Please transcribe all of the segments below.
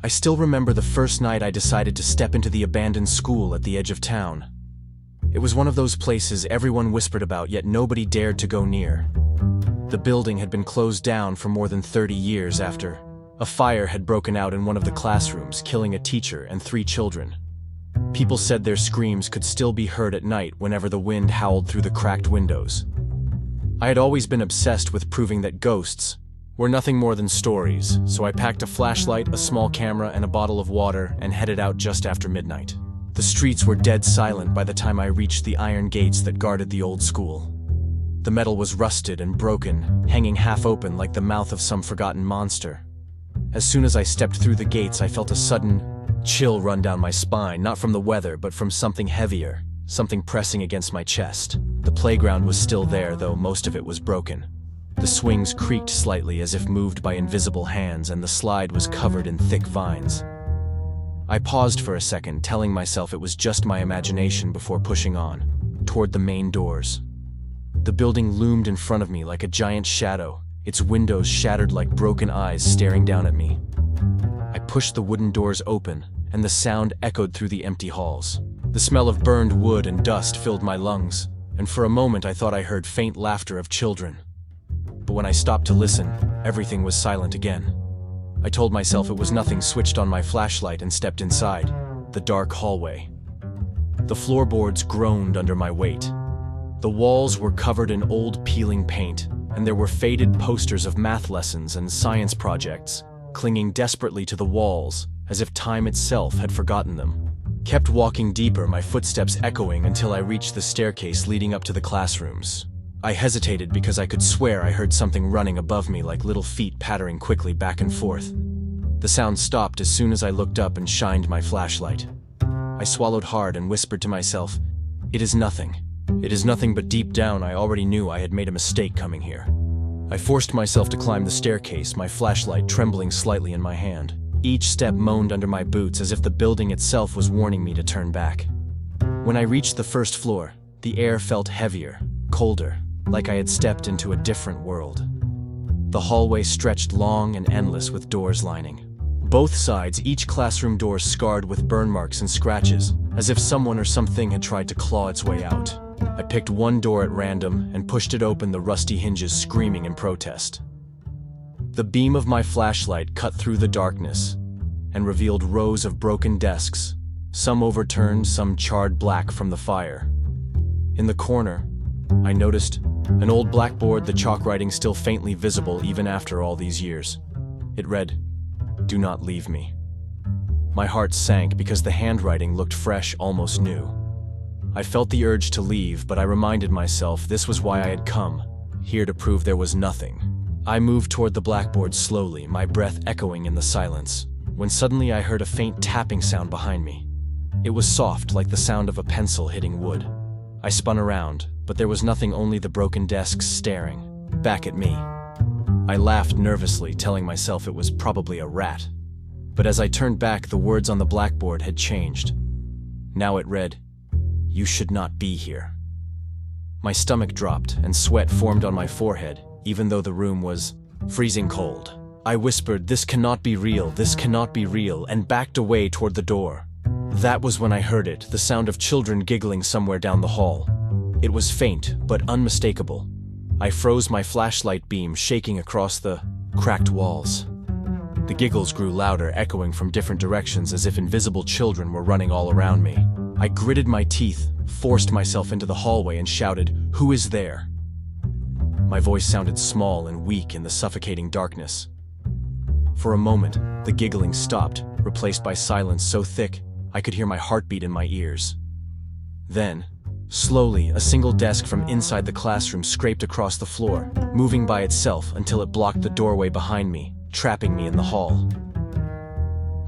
I still remember the first night I decided to step into the abandoned school at the edge of town. It was one of those places everyone whispered about, yet nobody dared to go near. The building had been closed down for more than 30 years after a fire had broken out in one of the classrooms, killing a teacher and 3 children. People said their screams could still be heard at night whenever the wind howled through the cracked windows. I had always been obsessed with proving that ghosts were nothing more than stories, so I packed a flashlight, a small camera, and a bottle of water and headed out just after midnight. The streets were dead silent by the time I reached the iron gates that guarded the old school. The metal was rusted and broken, hanging half open like the mouth of some forgotten monster. As soon as I stepped through the gates, I felt a sudden chill run down my spine, not from the weather, but from something heavier, something pressing against my chest. The playground was still there, though most of it was broken. The swings creaked slightly as if moved by invisible hands, and the slide was covered in thick vines. I paused for a second, telling myself it was just my imagination before pushing on, toward the main doors. The building loomed in front of me like a giant shadow, its windows shattered like broken eyes staring down at me. I pushed the wooden doors open, and the sound echoed through the empty halls. The smell of burned wood and dust filled my lungs, and for a moment I thought I heard faint laughter of children. But when I stopped to listen, everything was silent again. I told myself it was nothing, switched on my flashlight, and stepped inside, the dark hallway. The floorboards groaned under my weight. The walls were covered in old peeling paint, and there were faded posters of math lessons and science projects, clinging desperately to the walls, as if time itself had forgotten them. Kept walking deeper, my footsteps echoing until I reached the staircase leading up to the classrooms. I hesitated because I could swear I heard something running above me, like little feet pattering quickly back and forth. The sound stopped as soon as I looked up and shined my flashlight. I swallowed hard and whispered to myself, "It is nothing. It is nothing," but deep down I already knew I had made a mistake coming here. I forced myself to climb the staircase, my flashlight trembling slightly in my hand. Each step moaned under my boots as if the building itself was warning me to turn back. When I reached the first floor, the air felt heavier, colder, like I had stepped into a different world. The hallway stretched long and endless with doors lining. Both sides, each classroom door scarred with burn marks and scratches, as if someone or something had tried to claw its way out. I picked one door at random and pushed it open, the rusty hinges screaming in protest. The beam of my flashlight cut through the darkness and revealed rows of broken desks, some overturned, some charred black from the fire. In the corner, I noticed an old blackboard, the chalk writing still faintly visible even after all these years. It read, "Do not leave me." My heart sank because the handwriting looked fresh, almost new. I felt the urge to leave, but I reminded myself this was why I had come, here to prove there was nothing. I moved toward the blackboard slowly, my breath echoing in the silence, when suddenly I heard a faint tapping sound behind me. It was soft, like the sound of a pencil hitting wood. I spun around, but there was nothing, only the broken desks staring back at me. I laughed nervously, telling myself it was probably a rat. But as I turned back, the words on the blackboard had changed. Now it read, "You should not be here." My stomach dropped and sweat formed on my forehead, even though the room was freezing cold. I whispered, "This cannot be real, this cannot be real," and backed away toward the door. That was when I heard it, the sound of children giggling somewhere down the hall. It was faint, but unmistakable. I froze, my flashlight beam shaking across the cracked walls. The giggles grew louder, echoing from different directions as if invisible children were running all around me. I gritted my teeth, forced myself into the hallway, and shouted, "Who is there?" My voice sounded small and weak in the suffocating darkness. For a moment, the giggling stopped, replaced by silence so thick I could hear my heartbeat in my ears. Then, slowly, a single desk from inside the classroom scraped across the floor, moving by itself until it blocked the doorway behind me, trapping me in the hall.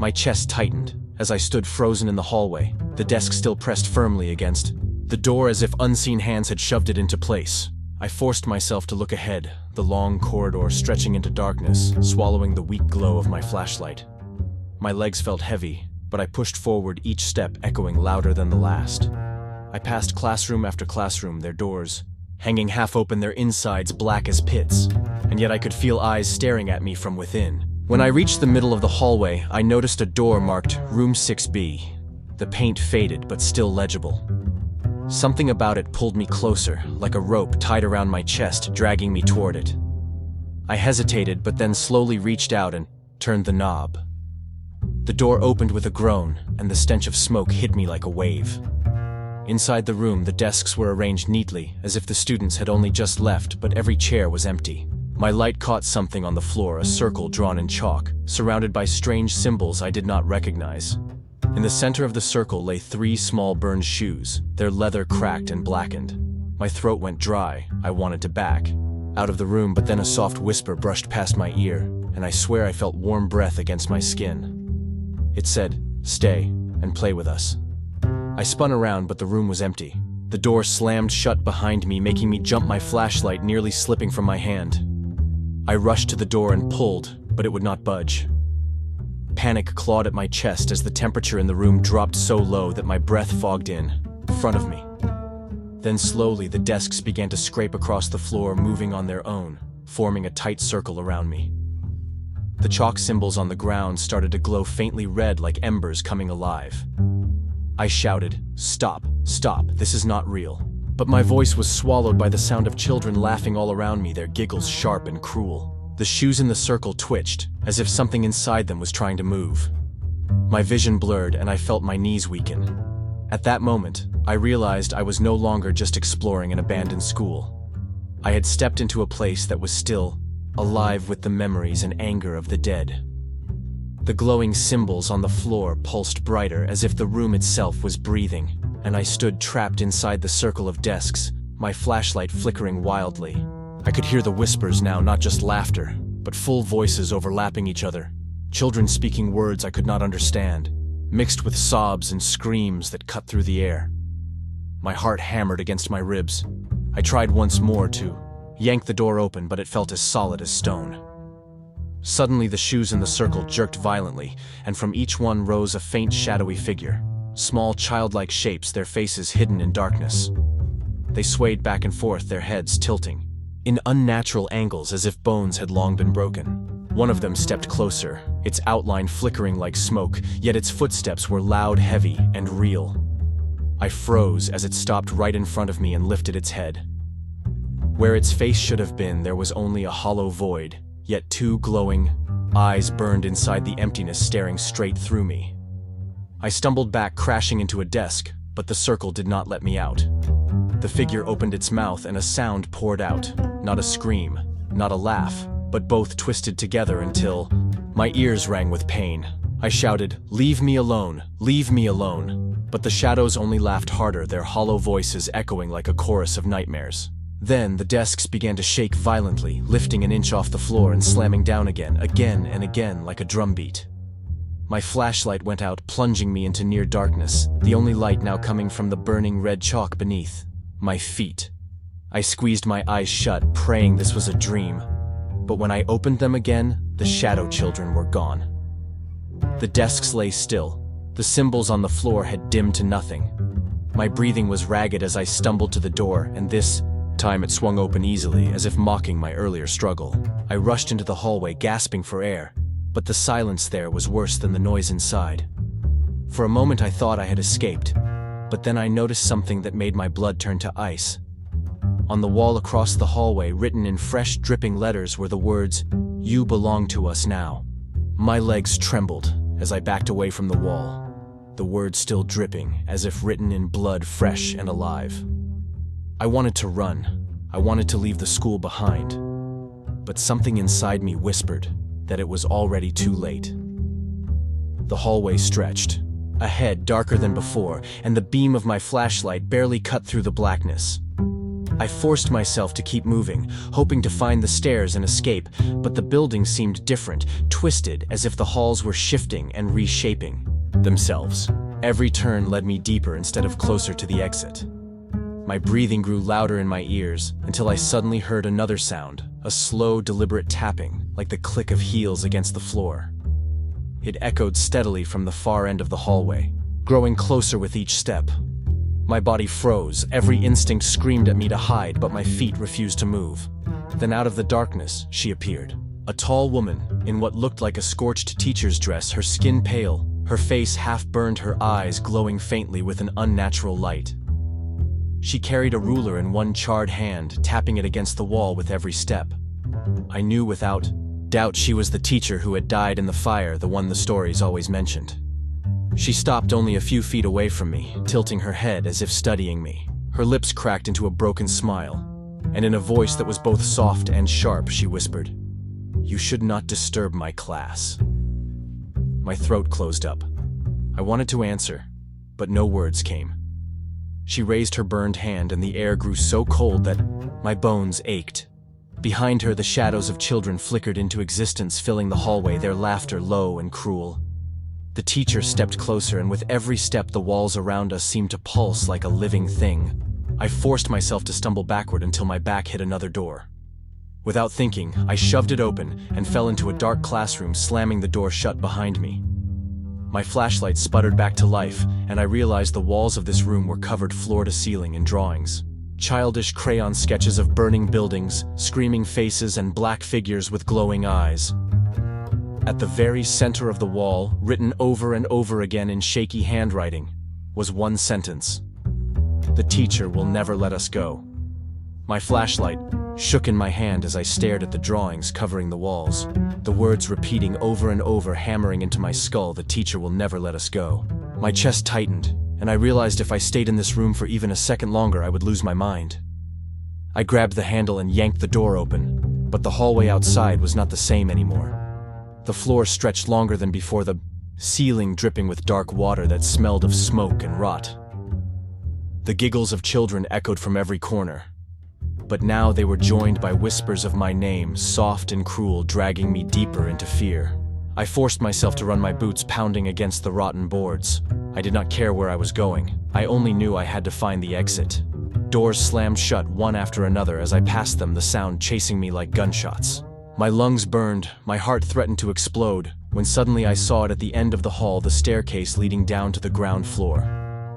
My chest tightened as I stood frozen in the hallway, the desk still pressed firmly against the door as if unseen hands had shoved it into place. I forced myself to look ahead, the long corridor stretching into darkness, swallowing the weak glow of my flashlight. My legs felt heavy, but I pushed forward, each step echoing louder than the last. I passed classroom after classroom, their doors hanging half open, their insides black as pits, and yet I could feel eyes staring at me from within. When I reached the middle of the hallway, I noticed a door marked Room 6B. The paint faded, but still legible. Something about it pulled me closer, like a rope tied around my chest, dragging me toward it. I hesitated, but then slowly reached out and turned the knob. The door opened with a groan, and the stench of smoke hit me like a wave. Inside the room, the desks were arranged neatly, as if the students had only just left, but every chair was empty. My light caught something on the floor, a circle drawn in chalk, surrounded by strange symbols I did not recognize. In the center of the circle lay 3 small burned shoes, their leather cracked and blackened. My throat went dry. I wanted to back out of the room, but then a soft whisper brushed past my ear, and I swear I felt warm breath against my skin. It said, "Stay and play with us." I spun around, but the room was empty. The door slammed shut behind me, making me jump, my flashlight nearly slipping from my hand. I rushed to the door and pulled, but it would not budge. Panic clawed at my chest as the temperature in the room dropped so low that my breath fogged in front of me. Then slowly the desks began to scrape across the floor, moving on their own, forming a tight circle around me. The chalk symbols on the ground started to glow faintly red like embers coming alive. I shouted, "Stop, stop, this is not real." But my voice was swallowed by the sound of children laughing all around me, their giggles sharp and cruel. The shoes in the circle twitched, as if something inside them was trying to move. My vision blurred, and I felt my knees weaken. At that moment, I realized I was no longer just exploring an abandoned school. I had stepped into a place that was still alive with the memories and anger of the dead. The glowing symbols on the floor pulsed brighter, as if the room itself was breathing, and I stood trapped inside the circle of desks, my flashlight flickering wildly. I could hear the whispers now, not just laughter, but full voices overlapping each other, children speaking words I could not understand, mixed with sobs and screams that cut through the air. My heart hammered against my ribs. I tried once more to yank the door open, but it felt as solid as stone. Suddenly the shoes in the circle jerked violently, and from each one rose a faint shadowy figure. Small childlike shapes, their faces hidden in darkness. They swayed back and forth, their heads tilting in unnatural angles as if bones had long been broken. One of them stepped closer, its outline flickering like smoke, yet its footsteps were loud, heavy, and real. I froze as it stopped right in front of me and lifted its head. Where its face should have been, there was only a hollow void, yet 2 glowing eyes burned inside the emptiness, staring straight through me. I stumbled back, crashing into a desk, but the circle did not let me out. The figure opened its mouth and a sound poured out, not a scream, not a laugh, but both twisted together until my ears rang with pain. I shouted, "Leave me alone, leave me alone." But the shadows only laughed harder, their hollow voices echoing like a chorus of nightmares. Then the desks began to shake violently, lifting an inch off the floor and slamming down again and again like a drumbeat. My flashlight went out, plunging me into near darkness, the only light now coming from the burning red chalk beneath my feet. I squeezed my eyes shut, praying this was a dream. But when I opened them again, the shadow children were gone. The desks lay still. The symbols on the floor had dimmed to nothing. My breathing was ragged as I stumbled to the door, and this time it swung open easily, as if mocking my earlier struggle. I rushed into the hallway, gasping for air, but the silence there was worse than the noise inside. For a moment I thought I had escaped, but then I noticed something that made my blood turn to ice. On the wall across the hallway, written in fresh, dripping letters, were the words, "You belong to us now." My legs trembled as I backed away from the wall, the words still dripping, as if written in blood, fresh and alive. I wanted to run. I wanted to leave the school behind. But something inside me whispered that it was already too late. The hallway stretched, ahead darker than before, and the beam of my flashlight barely cut through the blackness. I forced myself to keep moving, hoping to find the stairs and escape, but the building seemed different, twisted, as if the halls were shifting and reshaping themselves. Every turn led me deeper instead of closer to the exit. My breathing grew louder in my ears until I suddenly heard another sound, a slow, deliberate tapping, like the click of heels against the floor. It echoed steadily from the far end of the hallway, growing closer with each step. My body froze, every instinct screamed at me to hide, but my feet refused to move. Then out of the darkness, she appeared. A tall woman, in what looked like a scorched teacher's dress, her skin pale, her face half-burned, her eyes glowing faintly with an unnatural light. She carried a ruler in one charred hand, tapping it against the wall with every step. I knew without doubt she was the teacher who had died in the fire, the one the stories always mentioned. She stopped only a few feet away from me, tilting her head as if studying me. Her lips cracked into a broken smile, and in a voice that was both soft and sharp, she whispered, "You should not disturb my class." My throat closed up. I wanted to answer, but no words came. She raised her burned hand, and the air grew so cold that my bones ached. Behind her, the shadows of children flickered into existence, filling the hallway, their laughter low and cruel. The teacher stepped closer, and with every step the walls around us seemed to pulse like a living thing. I forced myself to stumble backward until my back hit another door. Without thinking, I shoved it open and fell into a dark classroom, slamming the door shut behind me. My flashlight sputtered back to life, and I realized the walls of this room were covered floor to ceiling in drawings. Childish crayon sketches of burning buildings, screaming faces, and black figures with glowing eyes. At the very center of the wall, written over and over again in shaky handwriting, was one sentence: "The teacher will never let us go." My flashlight shook in my hand as I stared at the drawings covering the walls, the words repeating over and over, hammering into my skull, "The teacher will never let us go." My chest tightened, and I realized if I stayed in this room for even a second longer, I would lose my mind. I grabbed the handle and yanked the door open, but the hallway outside was not the same anymore. The floor stretched longer than before, the ceiling dripping with dark water that smelled of smoke and rot. The giggles of children echoed from every corner, but now they were joined by whispers of my name, soft and cruel, dragging me deeper into fear. I forced myself to run, my boots pounding against the rotten boards. I did not care where I was going. I only knew I had to find the exit. Doors slammed shut one after another as I passed them, the sound chasing me like gunshots. My lungs burned, my heart threatened to explode, when suddenly I saw it at the end of the hall, the staircase leading down to the ground floor.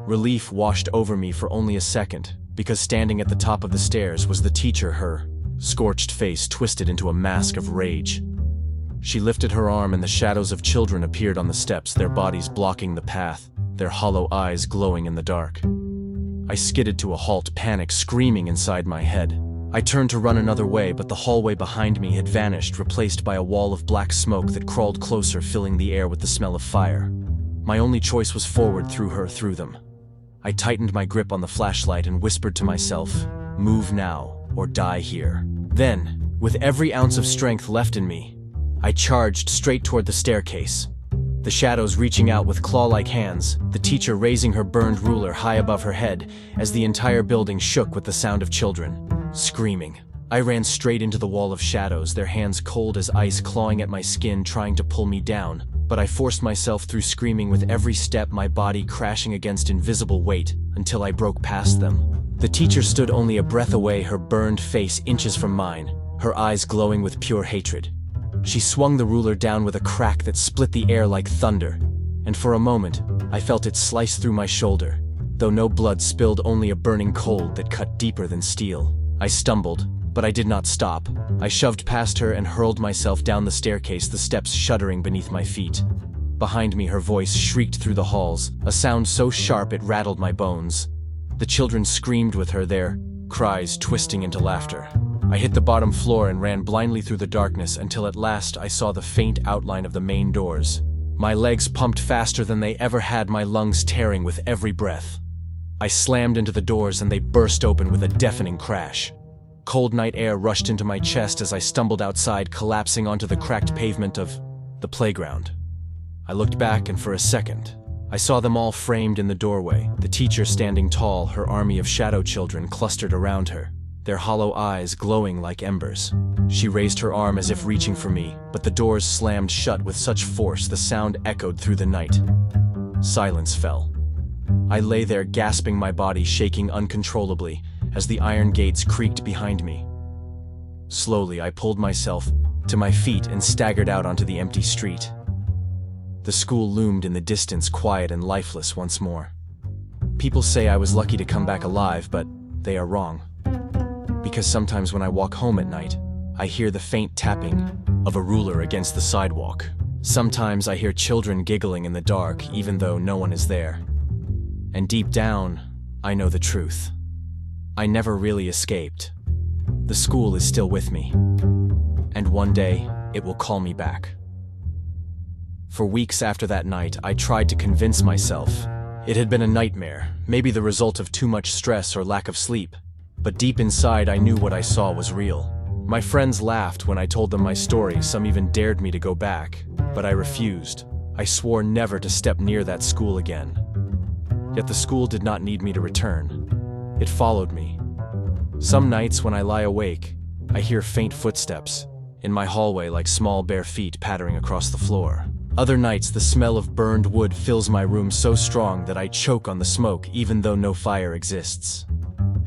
Relief washed over me for only a second, because standing at the top of the stairs was the teacher, her scorched face twisted into a mask of rage. She lifted her arm, and the shadows of children appeared on the steps, their bodies blocking the path, their hollow eyes glowing in the dark. I skidded to a halt, panic screaming inside my head. I turned to run another way, but the hallway behind me had vanished, replaced by a wall of black smoke that crawled closer, filling the air with the smell of fire. My only choice was forward, through her, through them. I tightened my grip on the flashlight and whispered to myself, "Move now, or die here." Then, with every ounce of strength left in me, I charged straight toward the staircase. The shadows reaching out with claw-like hands, the teacher raising her burned ruler high above her head as the entire building shook with the sound of children screaming. I ran straight into the wall of shadows, their hands cold as ice clawing at my skin, trying to pull me down, but I forced myself through, screaming with every step, my body crashing against invisible weight until I broke past them. The teacher stood only a breath away, her burned face inches from mine, her eyes glowing with pure hatred. She swung the ruler down with a crack that split the air like thunder, and for a moment, I felt it slice through my shoulder, though no blood spilled, only a burning cold that cut deeper than steel. I stumbled, but I did not stop. I shoved past her and hurled myself down the staircase, the steps shuddering beneath my feet. Behind me, her voice shrieked through the halls, a sound so sharp it rattled my bones. The children screamed with her, their cries twisting into laughter. I hit the bottom floor and ran blindly through the darkness until at last I saw the faint outline of the main doors. My legs pumped faster than they ever had, my lungs tearing with every breath. I slammed into the doors and they burst open with a deafening crash. Cold night air rushed into my chest as I stumbled outside, collapsing onto the cracked pavement of the playground. I looked back, and for a second, I saw them all framed in the doorway, the teacher standing tall, her army of shadow children clustered around her, their hollow eyes glowing like embers. She raised her arm as if reaching for me, but the doors slammed shut with such force the sound echoed through the night. Silence fell. I lay there gasping, my body shaking uncontrollably as the iron gates creaked behind me. Slowly, I pulled myself to my feet and staggered out onto the empty street. The school loomed in the distance, quiet and lifeless once more. People say I was lucky to come back alive, but they are wrong. Because sometimes when I walk home at night, I hear the faint tapping of a ruler against the sidewalk. Sometimes I hear children giggling in the dark even though no one is there. And deep down, I know the truth. I never really escaped. The school is still with me. And one day, it will call me back. For weeks after that night, I tried to convince myself it had been a nightmare, maybe the result of too much stress or lack of sleep. But deep inside, I knew what I saw was real. My friends laughed when I told them my story, some even dared me to go back. But I refused. I swore never to step near that school again. Yet the school did not need me to return. It followed me. Some nights when I lie awake, I hear faint footsteps in my hallway, like small bare feet pattering across the floor. Other nights, the smell of burned wood fills my room so strong that I choke on the smoke even though no fire exists.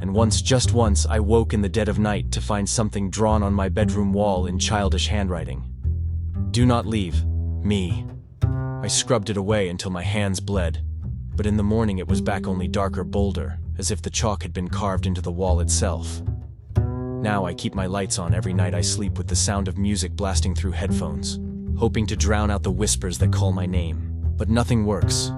And once, just once, I woke in the dead of night to find something drawn on my bedroom wall in childish handwriting. "Do not leave. Me." I scrubbed it away until my hands bled, but in the morning it was back, only darker, bolder, as if the chalk had been carved into the wall itself. Now I keep my lights on every night I sleep with the sound of music blasting through headphones, hoping to drown out the whispers that call my name. But nothing works.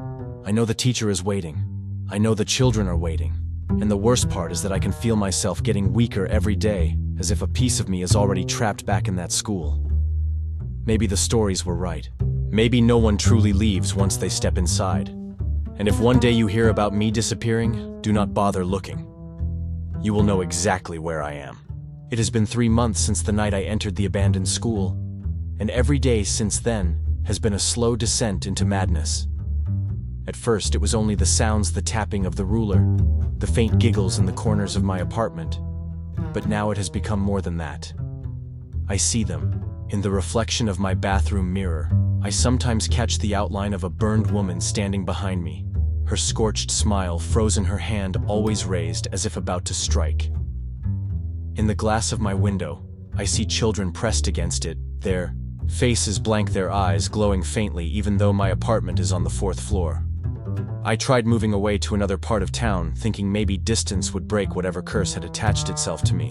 I know the teacher is waiting. I know the children are waiting. And the worst part is that I can feel myself getting weaker every day, as if a piece of me is already trapped back in that school. Maybe the stories were right. Maybe no one truly leaves once they step inside. And if one day you hear about me disappearing, do not bother looking. You will know exactly where I am. It has been 3 months since the night I entered the abandoned school, and every day since then has been a slow descent into madness. At first, it was only the sounds, the tapping of the ruler, the faint giggles in the corners of my apartment. But now it has become more than that. I see them. In the reflection of my bathroom mirror, I sometimes catch the outline of a burned woman standing behind me, her scorched smile frozen, her hand always raised as if about to strike. In the glass of my window, I see children pressed against it, their faces blank, their eyes glowing faintly even though my apartment is on the 4th floor. I tried moving away to another part of town, thinking maybe distance would break whatever curse had attached itself to me.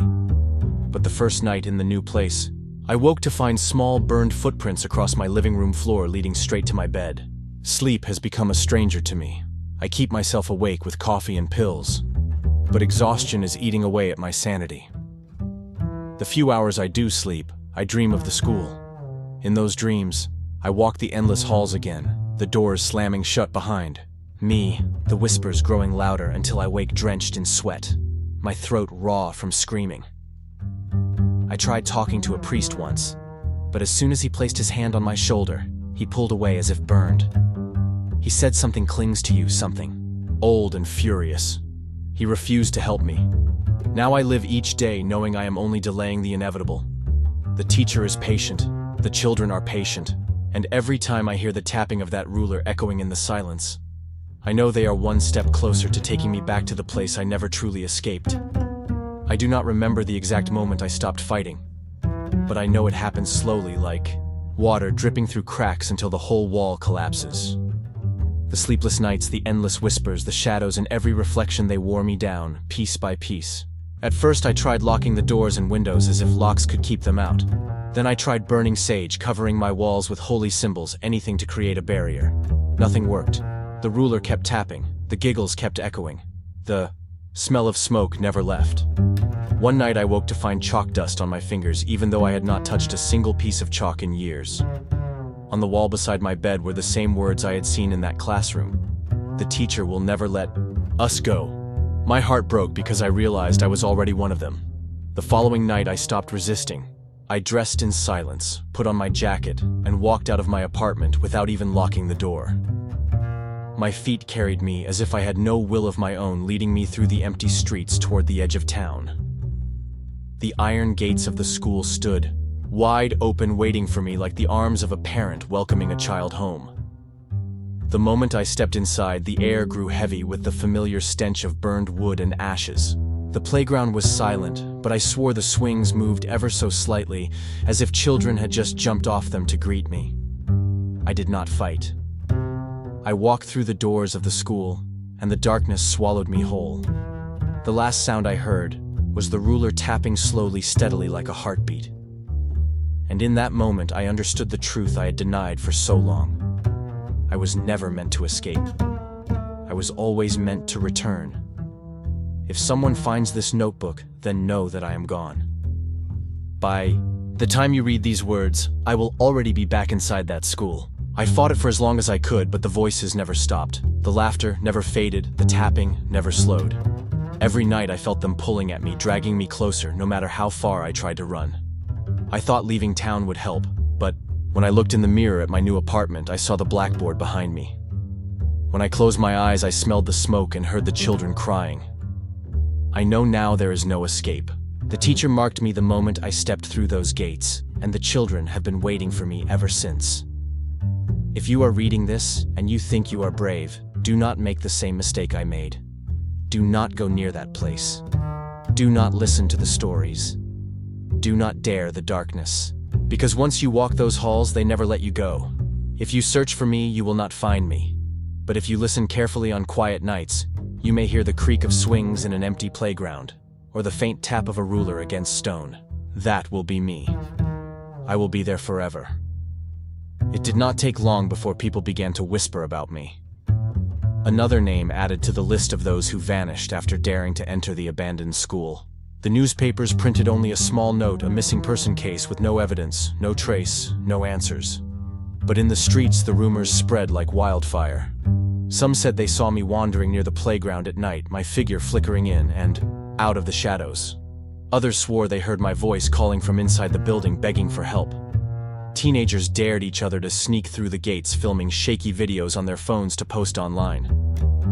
But the first night in the new place, I woke to find small burned footprints across my living room floor leading straight to my bed. Sleep has become a stranger to me. I keep myself awake with coffee and pills, but exhaustion is eating away at my sanity. The few hours I do sleep, I dream of the school. In those dreams, I walk the endless halls again, the doors slamming shut behind me, the whispers growing louder until I wake drenched in sweat, my throat raw from screaming. I tried talking to a priest once, but as soon as he placed his hand on my shoulder, he pulled away as if burned. He said something clings to you, something old and furious. He refused to help me. Now I live each day knowing I am only delaying the inevitable. The teacher is patient, the children are patient, and every time I hear the tapping of that ruler echoing in the silence, I know they are one step closer to taking me back to the place I never truly escaped. I do not remember the exact moment I stopped fighting, but I know it happened slowly, like water dripping through cracks until the whole wall collapses. The sleepless nights, the endless whispers, the shadows, and every reflection, they wore me down, piece by piece. At first I tried locking the doors and windows as if locks could keep them out. Then I tried burning sage, covering my walls with holy symbols, anything to create a barrier. Nothing worked. The ruler kept tapping, the giggles kept echoing. The smell of smoke never left. One night I woke to find chalk dust on my fingers, even though I had not touched a single piece of chalk in years. On the wall beside my bed were the same words I had seen in that classroom. The teacher will never let us go. My heart broke because I realized I was already one of them. The following night I stopped resisting. I dressed in silence, put on my jacket, and walked out of my apartment without even locking the door. My feet carried me as if I had no will of my own, leading me through the empty streets toward the edge of town. The iron gates of the school stood, wide open, waiting for me like the arms of a parent welcoming a child home. The moment I stepped inside, the air grew heavy with the familiar stench of burned wood and ashes. The playground was silent, but I swore the swings moved ever so slightly, as if children had just jumped off them to greet me. I did not fight. I walked through the doors of the school, and the darkness swallowed me whole. The last sound I heard was the ruler tapping slowly, steadily, like a heartbeat. And in that moment, I understood the truth I had denied for so long. I was never meant to escape. I was always meant to return. If someone finds this notebook, then know that I am gone. By the time you read these words, I will already be back inside that school. I fought it for as long as I could, but the voices never stopped. The laughter never faded, the tapping never slowed. Every night I felt them pulling at me, dragging me closer, no matter how far I tried to run. I thought leaving town would help, but when I looked in the mirror at my new apartment, I saw the blackboard behind me. When I closed my eyes, I smelled the smoke and heard the children crying. I know now there is no escape. The teacher marked me the moment I stepped through those gates, and the children have been waiting for me ever since. If you are reading this and you think you are brave, do not make the same mistake I made. Do not go near that place. Do not listen to the stories. Do not dare the darkness. Because once you walk those halls, they never let you go. If you search for me, you will not find me. But if you listen carefully on quiet nights, you may hear the creak of swings in an empty playground, or the faint tap of a ruler against stone. That will be me. I will be there forever. It did not take long before people began to whisper about me. Another name added to the list of those who vanished after daring to enter the abandoned school. The newspapers printed only a small note, a missing person case with no evidence, no trace, no answers. But in the streets, the rumors spread like wildfire. Some said they saw me wandering near the playground at night, my figure flickering in and out of the shadows. Others swore they heard my voice calling from inside the building, begging for help. Teenagers dared each other to sneak through the gates, filming shaky videos on their phones to post online.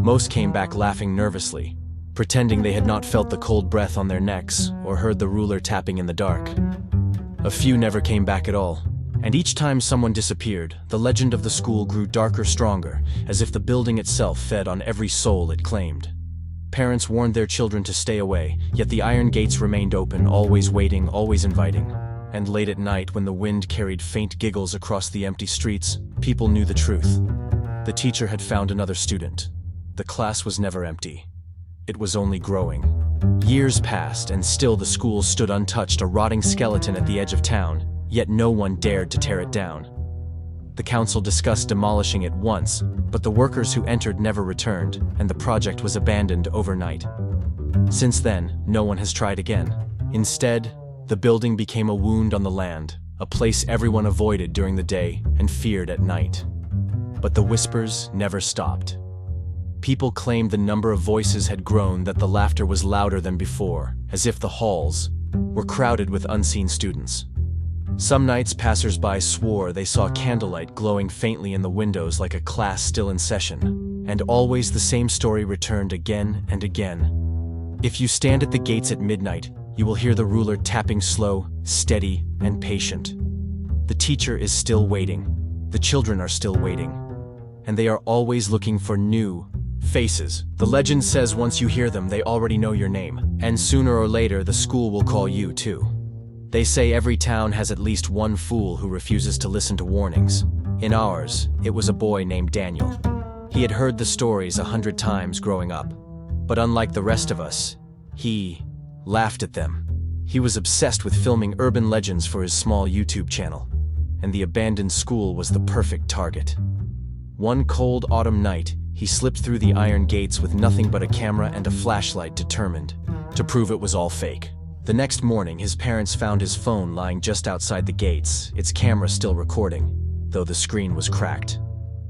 Most came back laughing nervously, pretending they had not felt the cold breath on their necks or heard the ruler tapping in the dark. A few never came back at all, and each time someone disappeared, the legend of the school grew darker, stronger, as if the building itself fed on every soul it claimed. Parents warned their children to stay away, yet the iron gates remained open, always waiting, always inviting. And late at night, when the wind carried faint giggles across the empty streets, people knew the truth. The teacher had found another student. The class was never empty. It was only growing. Years passed, and still the school stood untouched, a rotting skeleton at the edge of town, yet no one dared to tear it down. The council discussed demolishing it once, but the workers who entered never returned, and the project was abandoned overnight. Since then, no one has tried again. Instead, the building became a wound on the land, a place everyone avoided during the day and feared at night. But the whispers never stopped. People claimed the number of voices had grown, that the laughter was louder than before, as if the halls were crowded with unseen students. Some nights, passers-by swore they saw candlelight glowing faintly in the windows like a class still in session, and always the same story returned again and again. If you stand at the gates at midnight, you will hear the ruler tapping slow, steady, and patient. The teacher is still waiting. The children are still waiting. And they are always looking for new faces. The legend says once you hear them, they already know your name. And sooner or later, the school will call you too. They say every town has at least one fool who refuses to listen to warnings. In ours, it was a boy named Daniel. He had heard the stories 100 times growing up. But unlike the rest of us, he laughed at them. He was obsessed with filming urban legends for his small YouTube channel, and the abandoned school was the perfect target. One cold autumn night, he slipped through the iron gates with nothing but a camera and a flashlight, determined to prove it was all fake. The next morning, his parents found his phone lying just outside the gates, its camera still recording, though the screen was cracked.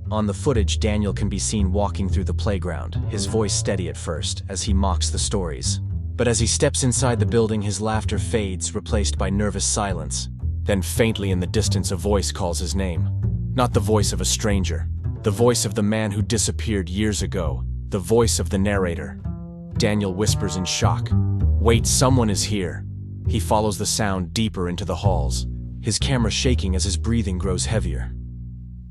On the footage, Daniel can be seen walking through the playground, his voice steady at first, as he mocks the stories. But as he steps inside the building, his laughter fades, replaced by nervous silence. Then faintly in the distance, a voice calls his name. Not the voice of a stranger. The voice of the man who disappeared years ago. The voice of the narrator. Daniel whispers in shock. "Wait, someone is here." He follows the sound deeper into the halls, his camera shaking as his breathing grows heavier.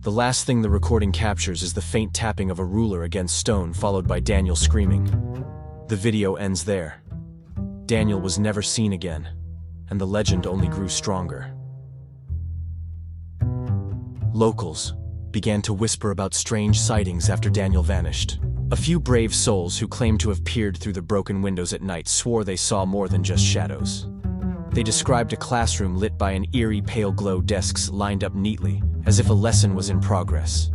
The last thing the recording captures is the faint tapping of a ruler against stone, followed by Daniel screaming. The video ends there. Daniel was never seen again, and the legend only grew stronger. Locals began to whisper about strange sightings after Daniel vanished. A few brave souls who claimed to have peered through the broken windows at night swore they saw more than just shadows. They described a classroom lit by an eerie pale glow, desks lined up neatly, as if a lesson was in progress.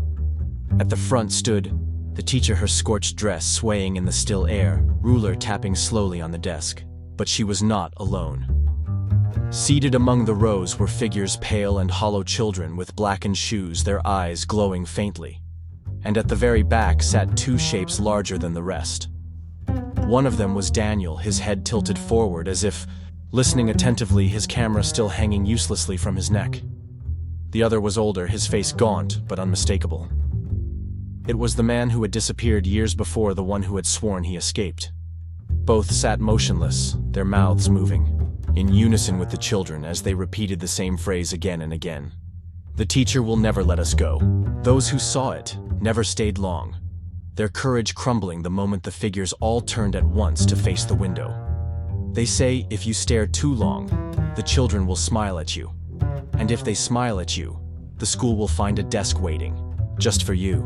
At the front stood the teacher, her scorched dress swaying in the still air, ruler tapping slowly on the desk. But she was not alone. Seated among the rows were figures, pale and hollow children with blackened shoes, their eyes glowing faintly. And at the very back sat two shapes larger than the rest. One of them was Daniel, his head tilted forward as if listening attentively, his camera still hanging uselessly from his neck. The other was older, his face gaunt but unmistakable. It was the man who had disappeared years before, the one who had sworn he escaped. Both sat motionless, their mouths moving, in unison with the children as they repeated the same phrase again and again. "The teacher will never let us go." Those who saw it never stayed long, their courage crumbling the moment the figures all turned at once to face the window. They say if you stare too long, the children will smile at you. And if they smile at you, the school will find a desk waiting, just for you.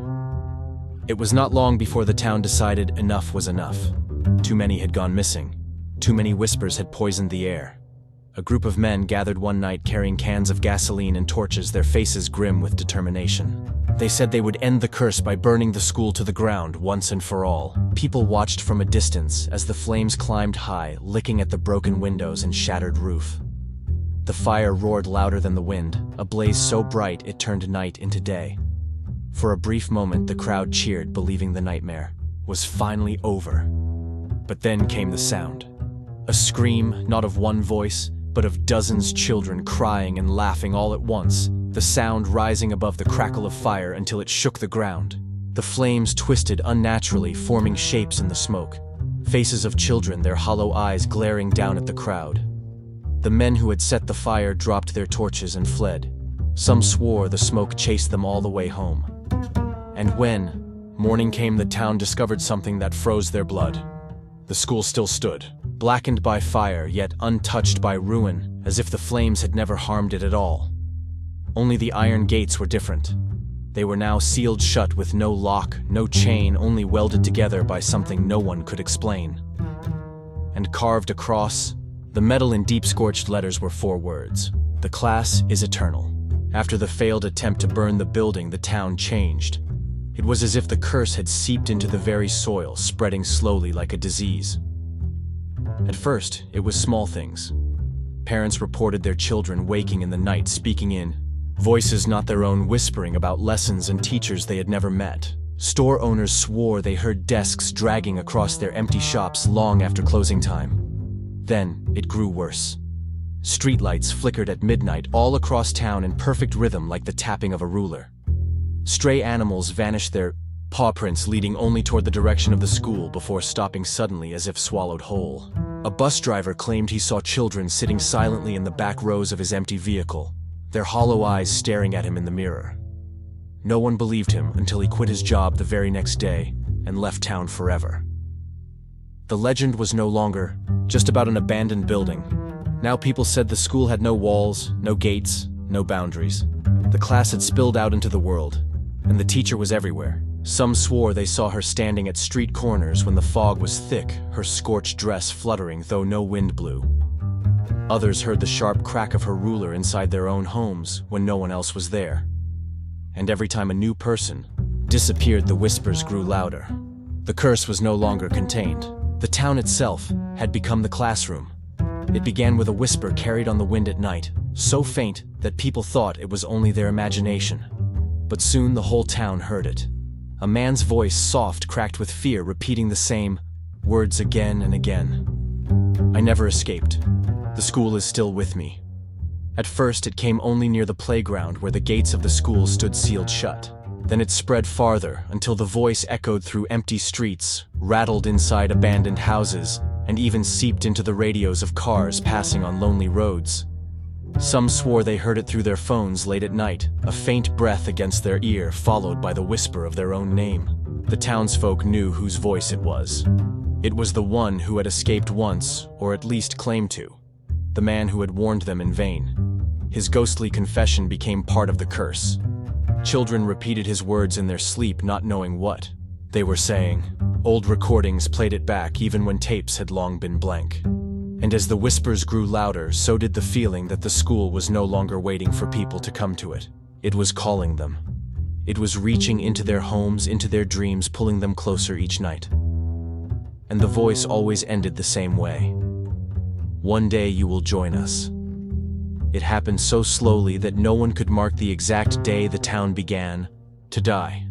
It was not long before the town decided enough was enough. Too many had gone missing. Too many whispers had poisoned the air. A group of men gathered one night carrying cans of gasoline and torches, their faces grim with determination. They said they would end the curse by burning the school to the ground once and for all. People watched from a distance as the flames climbed high, licking at the broken windows and shattered roof. The fire roared louder than the wind, a blaze so bright it turned night into day. For a brief moment the crowd cheered, believing the nightmare was finally over. But then came the sound. A scream, not of one voice, but of dozens children crying and laughing all at once, the sound rising above the crackle of fire until it shook the ground. The flames twisted unnaturally, forming shapes in the smoke. Faces of children, their hollow eyes glaring down at the crowd. The men who had set the fire dropped their torches and fled. Some swore the smoke chased them all the way home. And when morning came, the town discovered something that froze their blood. The school still stood, blackened by fire, yet untouched by ruin, as if the flames had never harmed it at all. Only the iron gates were different. They were now sealed shut with no lock, no chain, only welded together by something no one could explain. And carved across the metal in deep scorched letters were 4 words: "The class is eternal." After the failed attempt to burn the building, the town changed. It was as if the curse had seeped into the very soil, spreading slowly like a disease. At first, it was small things. Parents reported their children waking in the night, speaking in voices not their own, whispering about lessons and teachers they had never met. Store owners swore they heard desks dragging across their empty shops long after closing time. Then, it grew worse. Streetlights flickered at midnight all across town in perfect rhythm like the tapping of a ruler. Stray animals vanished, their paw prints leading only toward the direction of the school before stopping suddenly as if swallowed whole. A bus driver claimed he saw children sitting silently in the back rows of his empty vehicle, their hollow eyes staring at him in the mirror. No one believed him until he quit his job the very next day and left town forever. The legend was no longer just about an abandoned building. Now people said the school had no walls, no gates, no boundaries. The class had spilled out into the world, and the teacher was everywhere. Some swore they saw her standing at street corners when the fog was thick, her scorched dress fluttering though no wind blew. Others heard the sharp crack of her ruler inside their own homes when no one else was there. And every time a new person disappeared, the whispers grew louder. The curse was no longer contained. The town itself had become the classroom. It began with a whisper carried on the wind at night, so faint that people thought it was only their imagination. But soon the whole town heard it. A man's voice, soft, cracked with fear, repeating the same words again and again. "I never escaped. The school is still with me." At first it came only near the playground where the gates of the school stood sealed shut. Then it spread farther until the voice echoed through empty streets, rattled inside abandoned houses, and even seeped into the radios of cars passing on lonely roads. Some swore they heard it through their phones late at night, a faint breath against their ear followed by the whisper of their own name. The townsfolk knew whose voice it was. It was the one who had escaped once, or at least claimed to. The man who had warned them in vain. His ghostly confession became part of the curse. Children repeated his words in their sleep, not knowing what they were saying. Old recordings played it back even when tapes had long been blank. And as the whispers grew louder, so did the feeling that the school was no longer waiting for people to come to it. It was calling them. It was reaching into their homes, into their dreams, pulling them closer each night. And the voice always ended the same way. One day you will join us. It happened so slowly that no one could mark the exact day the town began to die.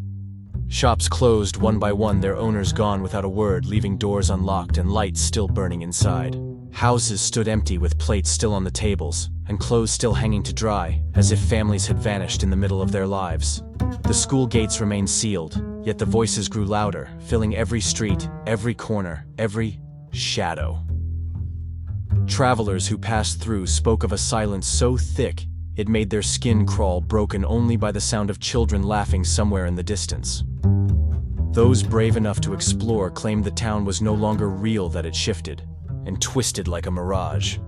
Shops closed one by one, their owners gone without a word, leaving doors unlocked and lights still burning inside. Houses stood empty with plates still on the tables and clothes still hanging to dry, as if families had vanished in the middle of their lives. The school gates remained sealed, yet the voices grew louder, filling every street, every corner, every shadow. Travelers who passed through spoke of a silence so thick it made their skin crawl, broken only by the sound of children laughing somewhere in the distance. Those brave enough to explore claimed the town was no longer real, that it shifted and twisted like a mirage.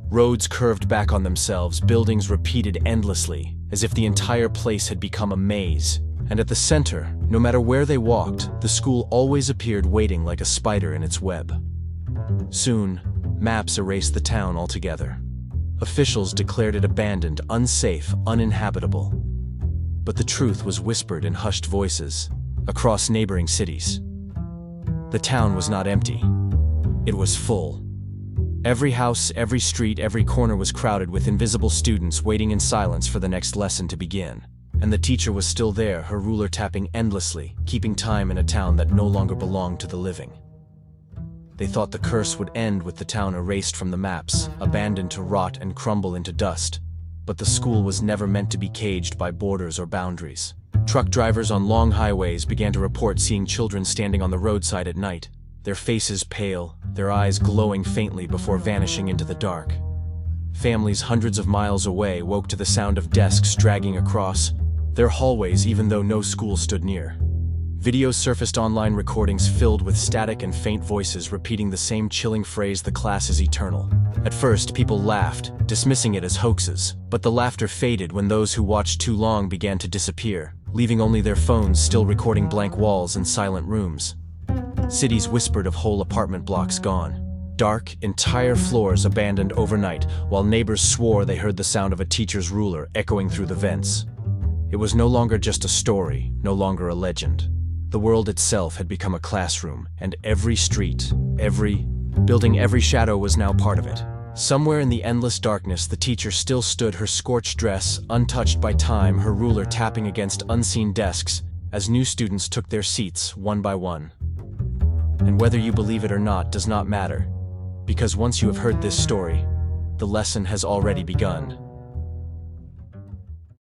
Roads curved back on themselves, buildings repeated endlessly, as if the entire place had become a maze. And at the center, no matter where they walked, the school always appeared waiting like a spider in its web. Soon, maps erased the town altogether. Officials declared it abandoned, unsafe, uninhabitable. But the truth was whispered in hushed voices across neighboring cities. The town was not empty. It was full. Every house, every street, every corner was crowded with invisible students waiting in silence for the next lesson to begin. And the teacher was still there, her ruler tapping endlessly, keeping time in a town that no longer belonged to the living. They thought the curse would end with the town erased from the maps, abandoned to rot and crumble into dust. But the school was never meant to be caged by borders or boundaries. Truck drivers on long highways began to report seeing children standing on the roadside at night, their faces pale, their eyes glowing faintly before vanishing into the dark. Families hundreds of miles away woke to the sound of desks dragging across their hallways, even though no school stood near. Videos surfaced online, recordings filled with static and faint voices repeating the same chilling phrase, "The class is eternal." At first, people laughed, dismissing it as hoaxes, but the laughter faded when those who watched too long began to disappear, leaving only their phones still recording blank walls and silent rooms. Cities whispered of whole apartment blocks gone. Dark, entire floors abandoned overnight, while neighbors swore they heard the sound of a teacher's ruler echoing through the vents. It was no longer just a story, no longer a legend. The world itself had become a classroom, and every street, every building, every shadow was now part of it. Somewhere in the endless darkness, the teacher still stood, her scorched dress untouched by time, her ruler tapping against unseen desks as new students took their seats one by one. And whether you believe it or not does not matter, because once you have heard this story, the lesson has already begun.